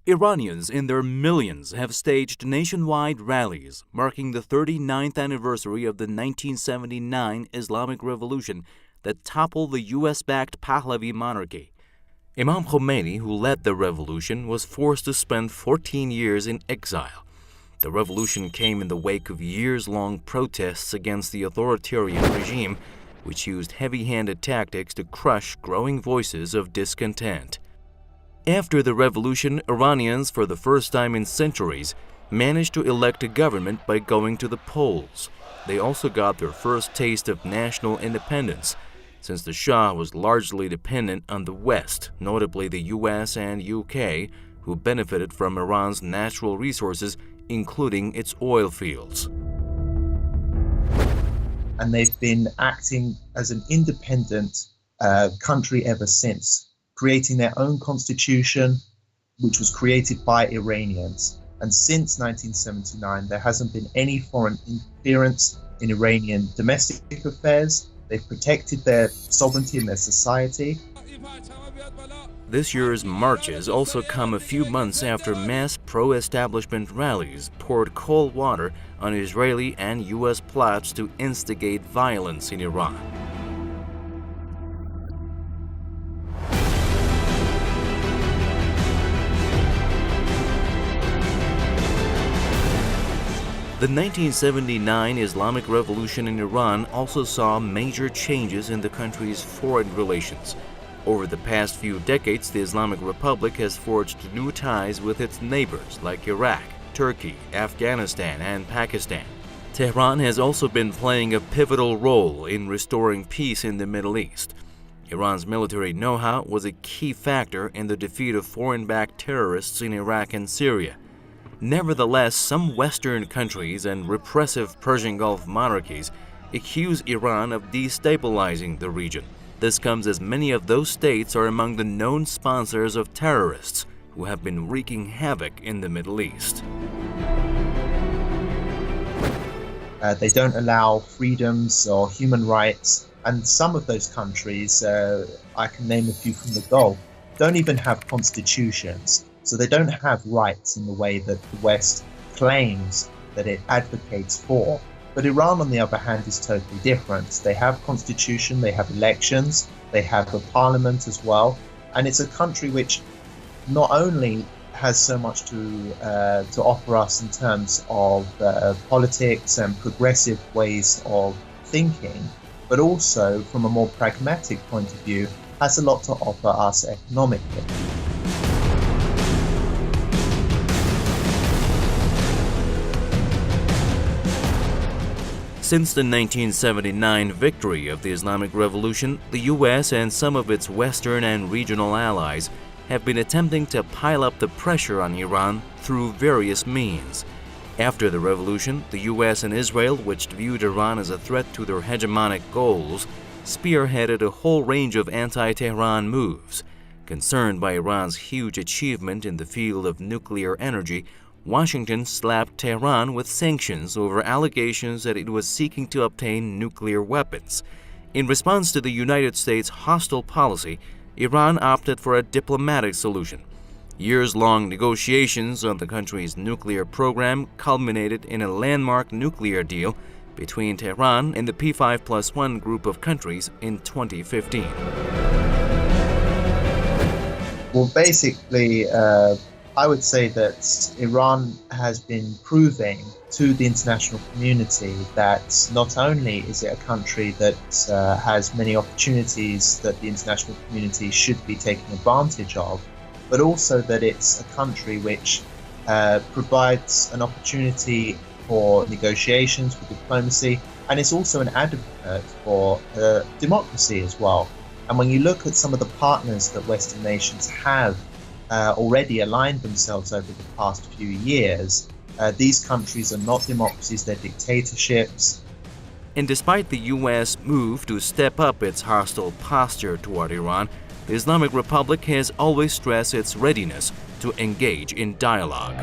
Iranians in their millions have staged nationwide rallies marking the 39th anniversary of the 1979 Islamic Revolution that toppled the US-backed Pahlavi monarchy. Imam Khomeini, who led the revolution, was forced to spend 14 years in exile. The revolution came in the wake of years-long protests against the authoritarian regime, which used heavy-handed tactics to crush growing voices of discontent. After the revolution, Iranians, for the first time in centuries, managed to elect a government by going to the polls. They also got their first taste of national independence, since the Shah was largely dependent on the West, notably the US and UK, who benefited from Iran's natural resources, including its oil fields. And they've been acting as an independent country ever since, creating their own constitution, which was created by Iranians. And since 1979, there hasn't been any foreign interference in Iranian domestic affairs. They've protected their sovereignty and their society. This year's marches also come a few months after mass pro-establishment rallies poured cold water on Israeli and US plots to instigate violence in Iran. The 1979 Islamic Revolution in Iran also saw major changes in the country's foreign relations. Over the past few decades, the Islamic Republic has forged new ties with its neighbors like Iraq, Turkey, Afghanistan, and Pakistan. Tehran has also been playing a pivotal role in restoring peace in the Middle East. Iran's military know-how was a key factor in the defeat of foreign-backed terrorists in Iraq and Syria. Nevertheless, some Western countries and repressive Persian Gulf monarchies accuse Iran of destabilizing the region. This comes as many of those states are among the known sponsors of terrorists who have been wreaking havoc in the Middle East. They don't allow freedoms or human rights, and some of those countries, I can name a few from the Gulf, don't even have constitutions. So they don't have rights in the way that the West claims that it advocates for. But Iran, on the other hand, is totally different. They have constitution, they have elections, they have a parliament as well. And it's a country which not only has so much to offer us in terms of politics and progressive ways of thinking, but also from a more pragmatic point of view, has a lot to offer us economically. Since the 1979 victory of the Islamic Revolution, the US and some of its Western and regional allies have been attempting to pile up the pressure on Iran through various means. After the revolution, the US and Israel, which viewed Iran as a threat to their hegemonic goals, spearheaded a whole range of anti-Tehran moves. Concerned by Iran's huge achievement in the field of nuclear energy, Washington slapped Tehran with sanctions over allegations that it was seeking to obtain nuclear weapons. In response to the United States' hostile policy, Iran opted for a diplomatic solution. Years-long negotiations on the country's nuclear program culminated in a landmark nuclear deal between Tehran and the P5+1 group of countries in 2015. Well, basically, I would say that Iran has been proving to the international community that not only is it a country that has many opportunities that the international community should be taking advantage of, but also that it's a country which provides an opportunity for negotiations, for diplomacy, and it's also an advocate for democracy as well. And when you look at some of the partners that Western nations have already aligned themselves over the past few years, these countries are not democracies, they're dictatorships. And despite the US move to step up its hostile posture toward Iran, the Islamic Republic has always stressed its readiness to engage in dialogue.